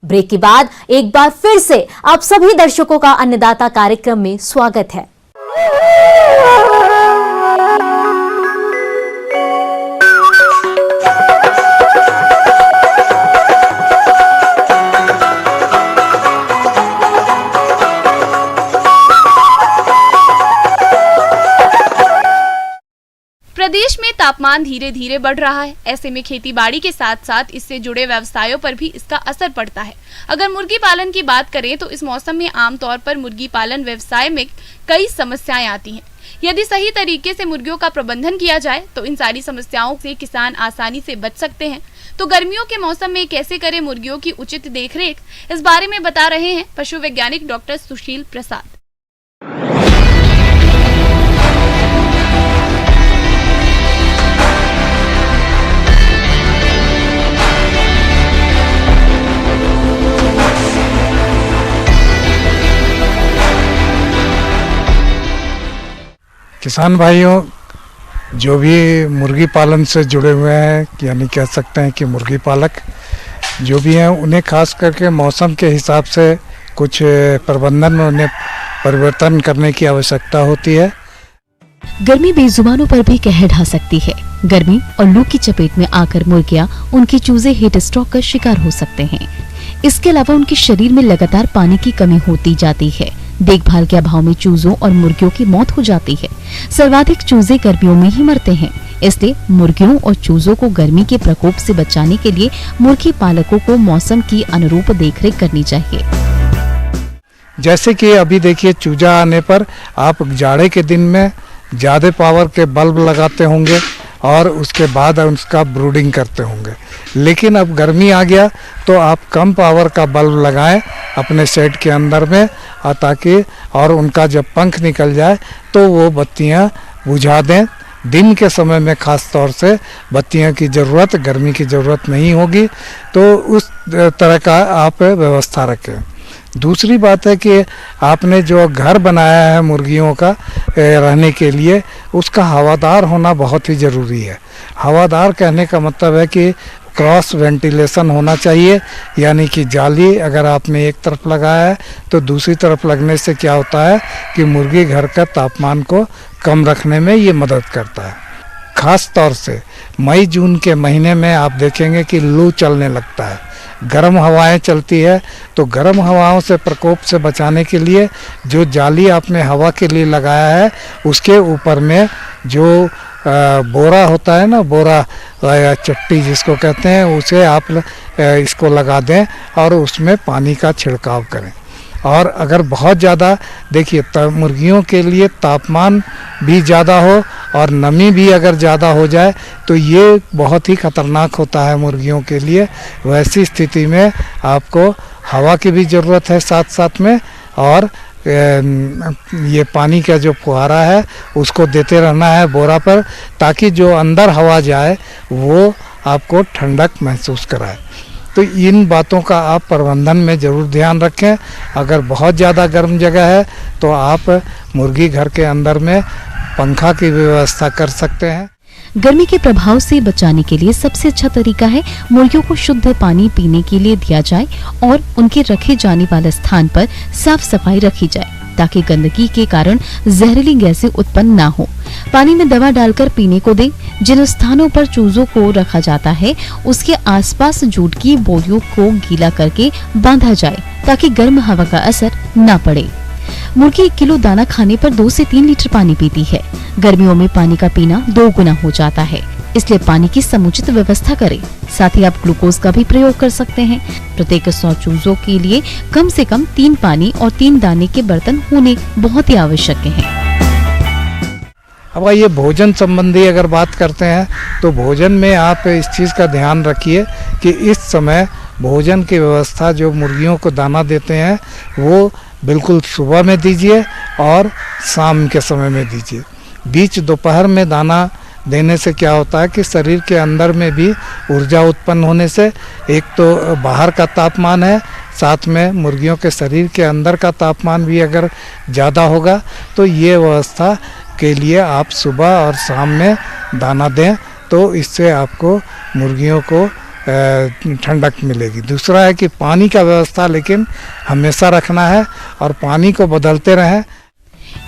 Break के बाद एक बार फिर से आप सभी दर्शकों का अन्नदाता कार्यक्रम में स्वागत है। प्रदेश में तापमान धीरे धीरे बढ़ रहा है। ऐसे में खेतीबाड़ी के साथ साथ इससे जुड़े व्यवसायों पर भी इसका असर पड़ता है। अगर मुर्गी पालन की बात करें तो इस मौसम में आमतौर पर मुर्गी पालन व्यवसाय में कई समस्याएं आती हैं। यदि सही तरीके से मुर्गियों का प्रबंधन किया जाए तो इन सारी समस्याओं से किसान आसानी से बच सकते हैं। तो गर्मियों के मौसम में कैसे करें मुर्गियों की उचित देखरेख, इस बारे में बता रहे हैं पशु वैज्ञानिक डॉक्टर सुशील प्रसाद। किसान भाइयों, जो भी मुर्गी पालन से जुड़े हुए हैं, यानी कह सकते हैं कि मुर्गी पालक जो भी हैं, उन्हें खास करके मौसम के हिसाब से कुछ प्रबंधन में उन्हें परिवर्तन करने की आवश्यकता होती है। गर्मी बेजुबानों पर भी कहर ढा सकती है। गर्मी और लू की चपेट में आकर मुर्गियां उनके चूजे हीट स्ट्रोक का शिकार हो सकते हैं। इसके अलावा उनके शरीर में लगातार पानी की कमी होती जाती है। देखभाल के अभाव में चूजों और मुर्गियों की मौत हो जाती है। सर्वाधिक चूजे गर्मियों में ही मरते हैं। इसलिए मुर्गियों और चूजों को गर्मी के प्रकोप से बचाने के लिए मुर्गी पालकों को मौसम की अनुरूप देखरेख करनी चाहिए। जैसे कि अभी देखिए, चूजा आने पर आप जाड़े के दिन में ज्यादा पावर के बल्ब लगाते होंगे और उसके बाद उसका ब्रूडिंग करते होंगे, लेकिन अब गर्मी आ गया तो आप कम पावर का बल्ब लगाएं अपने शेड के अंदर में, ताकि और उनका जब पंख निकल जाए तो वो बत्तियां बुझा दें। दिन के समय में खास तौर से बत्तियों की ज़रूरत, गर्मी की ज़रूरत नहीं होगी, तो उस तरह का आप व्यवस्था रखें। दूसरी बात है कि आपने जो घर बनाया है मुर्गियों का रहने के लिए, उसका हवादार होना बहुत ही ज़रूरी है। हवादार कहने का मतलब है कि क्रॉस वेंटिलेशन होना चाहिए, यानी कि जाली अगर आपने एक तरफ लगाया है तो दूसरी तरफ लगने से क्या होता है कि मुर्गी घर का तापमान को कम रखने में ये मदद करता है। खास तौर से मई जून के महीने में आप देखेंगे कि लू चलने लगता है, गर्म हवाएं चलती है, तो गर्म हवाओं से प्रकोप से बचाने के लिए जो जाली आपने हवा के लिए लगाया है, उसके ऊपर में जो बोरा होता है ना, बोरा या चट्टी जिसको कहते हैं, उसे आप इसको लगा दें और उसमें पानी का छिड़काव करें। और अगर बहुत ज़्यादा देखिए, मुर्गियों के लिए तापमान भी ज़्यादा हो और नमी भी अगर ज़्यादा हो जाए तो ये बहुत ही खतरनाक होता है मुर्गियों के लिए। वैसी स्थिति में आपको हवा की भी ज़रूरत है साथ साथ में, और ये पानी का जो फुहारा है उसको देते रहना है बोरा पर, ताकि जो अंदर हवा जाए वो आपको ठंडक महसूस कराए। तो इन बातों का आप प्रबंधन में ज़रूर ध्यान रखें। अगर बहुत ज़्यादा गर्म जगह है तो आप मुर्गी घर के अंदर में पंखा की व्यवस्था कर सकते हैं। गर्मी के प्रभाव से बचाने के लिए सबसे अच्छा तरीका है मुर्गियों को शुद्ध पानी पीने के लिए दिया जाए और उनके रखे जाने वाले स्थान पर साफ सफाई रखी जाए, ताकि गंदगी के कारण जहरीली गैसें उत्पन्न ना हो। पानी में दवा डालकर पीने को दें। जिन स्थानों पर चूजों को रखा जाता है उसके आसपास जूट की बोरियों को गीला करके बांधा जाए, ताकि गर्म हवा का असर न पड़े। मुर्गी 1 किलो दाना खाने पर 2 से 3 लीटर पानी पीती है। गर्मियों में पानी का पीना 2 गुना हो जाता है, इसलिए पानी की समुचित व्यवस्था करें। साथ ही आप ग्लूकोज का भी प्रयोग कर सकते हैं। प्रत्येक 100 चूजों के लिए कम से कम 3 पानी और 3 दाने के बर्तन होने बहुत ही आवश्यक हैं। अब ये भोजन संबंधी अगर बात करते हैं तो भोजन में आप इस चीज़ का ध्यान रखिए कि इस समय भोजन की व्यवस्था जो मुर्गियों को दाना देते हैं वो बिल्कुल सुबह में दीजिए और शाम के समय में दीजिए। बीच दोपहर में दाना देने से क्या होता है कि शरीर के अंदर में भी ऊर्जा उत्पन्न होने से, एक तो बाहर का तापमान है, साथ में मुर्गियों के शरीर के अंदर का तापमान भी अगर ज़्यादा होगा, तो ये व्यवस्था के लिए आप सुबह और शाम में दाना दें, तो इससे आपको मुर्गियों को ठंडक मिलेगी। दूसरा है कि पानी का व्यवस्था लेकिन हमेशा रखना है और पानी को बदलते रहें।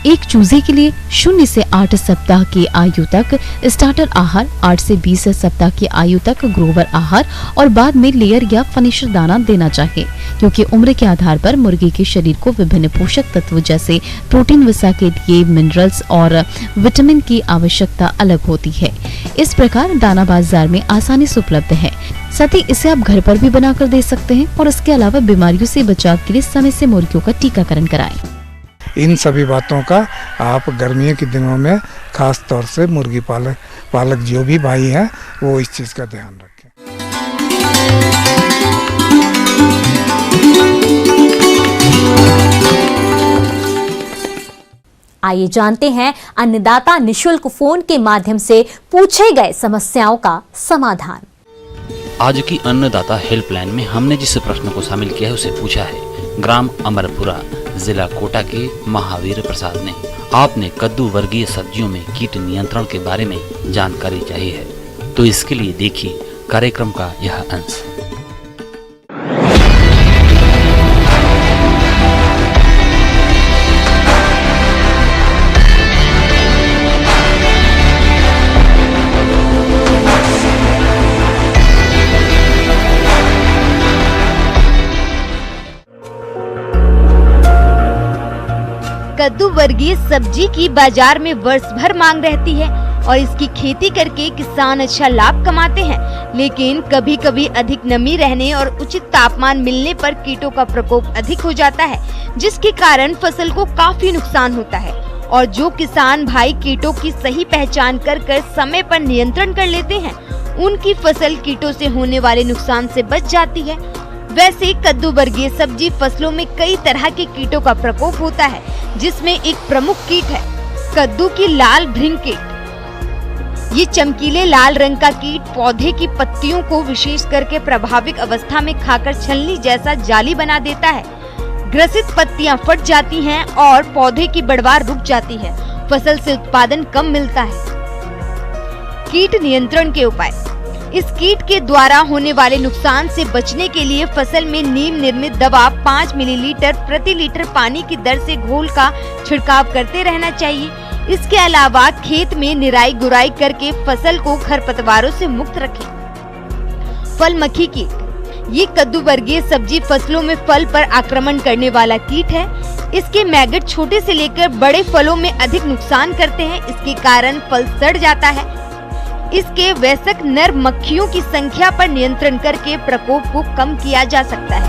एक चूजे के लिए 0 से 8 सप्ताह की आयु तक स्टार्टर आहार, 8 से 20 सप्ताह की आयु तक ग्रोवर आहार और बाद में लेयर या फिनिशर दाना देना चाहिए, क्योंकि उम्र के आधार पर मुर्गी के शरीर को विभिन्न पोषक तत्व जैसे प्रोटीन, वसा के लिए मिनरल्स और विटामिन की आवश्यकता अलग होती है। इस प्रकार दाना बाजार में आसानी से उपलब्ध है। साथ ही इसे आप घर पर भी बनाकर दे सकते हैं और इसके अलावा बीमारियों से बचाव के लिए समय से मुर्गियों का टीकाकरण कराएं। इन सभी बातों का आप गर्मियों के दिनों में खास तौर से मुर्गी पालक जो भी भाई हैं वो इस चीज़ का ध्यान रखें। आइए जानते हैं अन्नदाता निशुल्क फोन के माध्यम से पूछे गए समस्याओं का समाधान। आज की अन्नदाता हेल्पलाइन में हमने जिस प्रश्न को शामिल किया है उसे पूछा है ग्राम अमरपुरा, जिला कोटा के महावीर प्रसाद ने। आपने कद्दू वर्गीय सब्जियों में कीट नियंत्रण के बारे में जानकारी चाहिए है, तो इसके लिए देखिए कार्यक्रम का यह अंश। कद्दू वर्गीय सब्जी की बाजार में वर्ष भर मांग रहती है और इसकी खेती करके किसान अच्छा लाभ कमाते हैं, लेकिन कभी कभी अधिक नमी रहने और उचित तापमान मिलने पर कीटों का प्रकोप अधिक हो जाता है, जिसके कारण फसल को काफी नुकसान होता है। और जो किसान भाई कीटों की सही पहचान कर समय पर नियंत्रण कर लेते हैं, उनकी फसल कीटों से होने वाले नुकसान से बच जाती है। वैसे कद्दू वर्गीय सब्जी फसलों में कई तरह के कीटों का प्रकोप होता है, जिसमें एक प्रमुख कीट है कद्दू की लाल भृंग कीट। ये चमकीले लाल रंग का कीट पौधे की पत्तियों को विशेष करके प्रभावित अवस्था में खाकर छलनी जैसा जाली बना देता है। ग्रसित पत्तियां फट जाती हैं और पौधे की बढ़वार रुक जाती है। फसल से उत्पादन कम मिलता है। कीट नियंत्रण के उपाय। इस कीट के द्वारा होने वाले नुकसान से बचने के लिए फसल में नीम निर्मित दवा 5 मिलीलीटर प्रति लीटर पानी की दर से घोल का छिड़काव करते रहना चाहिए। इसके अलावा खेत में निराई गुराई करके फसल को खरपतवारों से मुक्त रखें। फल मक्खी कीट। ये कद्दू वर्गीय सब्जी फसलों में फल पर आक्रमण करने वाला कीट है। इसके मैगट छोटे से लेकर बड़े फलों में अधिक नुकसान करते हैं। इसके कारण फल सड़ जाता है। इसके वयस्क नर मक्खियों की संख्या पर नियंत्रण करके प्रकोप को कम किया जा सकता है।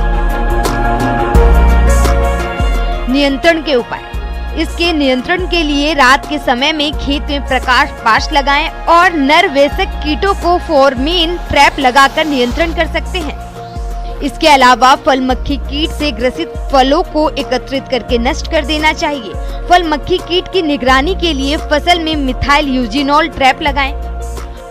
नियंत्रण के उपाय। इसके नियंत्रण के लिए रात के समय में खेत में प्रकाश पाश लगाएं और नर वयस्क कीटों को फोरमीन ट्रैप लगाकर नियंत्रण कर सकते हैं। इसके अलावा फल मक्खी कीट से ग्रसित फलों को एकत्रित करके नष्ट कर देना चाहिए। फल मक्खी कीट की निगरानी के लिए फसल में मिथाइल यूजिनॉल ट्रैप लगाएं।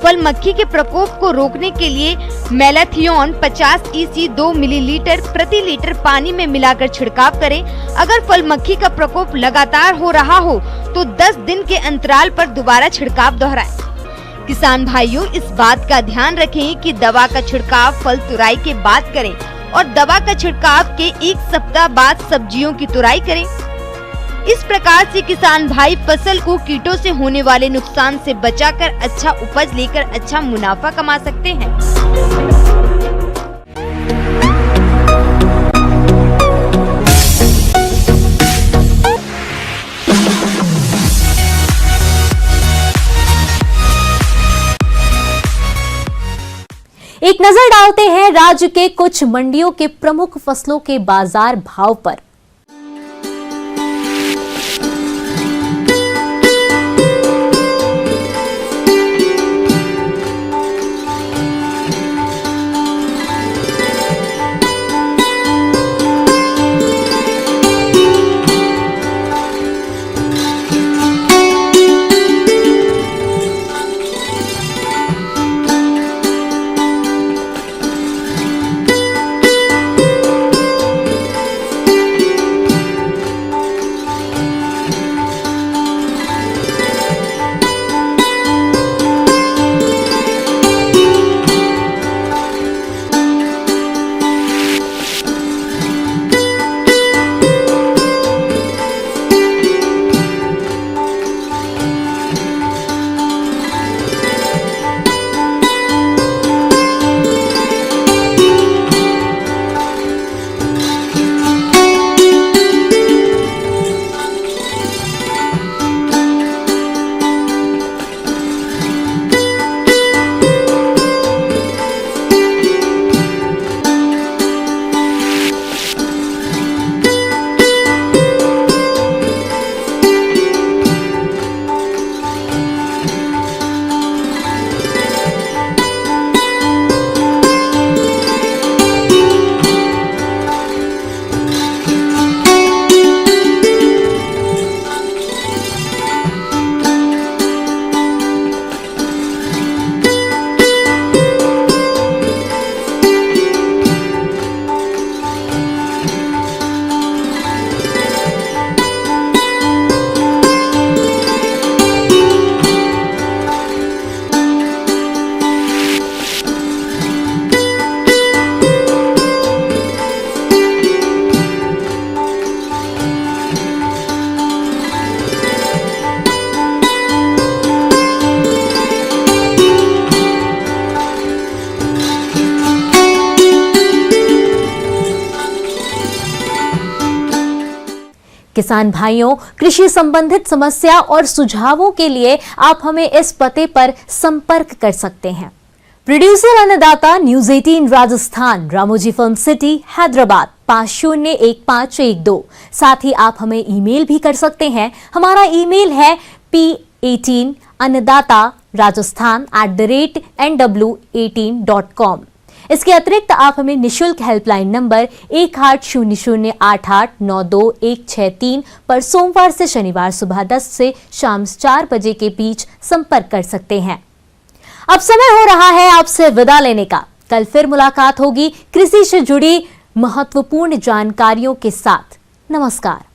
फल मक्खी के प्रकोप को रोकने के लिए मेलाथियोन 50 EC 2 मिलीलीटर प्रति लीटर पानी में मिलाकर छिड़काव करें। अगर फल मक्खी का प्रकोप लगातार हो रहा हो तो 10 दिन के अंतराल पर दोबारा छिड़काव दोहराएं। किसान भाइयों, इस बात का ध्यान रखें कि दवा का छिड़काव फल तुराई के बाद करें और दवा का छिड़काव के 1 सप्ताह बाद सब्जियों की तुराई करें। इस प्रकार से किसान भाई फसल को कीटों से होने वाले नुकसान से बचाकर अच्छा उपज लेकर अच्छा मुनाफा कमा सकते हैं। एक नजर डालते हैं राज्य के कुछ मंडियों के प्रमुख फसलों के बाजार भाव पर। किसान भाइयों, कृषि संबंधित समस्या और सुझावों के लिए आप हमें इस पते पर संपर्क कर सकते हैं। प्रोड्यूसर अन्नदाता news 18 Rajasthan, Ramoji film city, Hyderabad 501512। साथ ही आप हमें ईमेल भी कर सकते हैं। हमारा ईमेल है p18annadatarajasthan@nw18.com। इसके अतिरिक्त आप हमें निशुल्क हेल्पलाइन नंबर 180088926163 पर सोमवार से शनिवार सुबह 10 से शाम 4 बजे के बीच संपर्क कर सकते हैं। अब समय हो रहा है आपसे विदा लेने का। कल फिर मुलाकात होगी कृषि से जुड़ी महत्वपूर्ण जानकारियों के साथ। नमस्कार।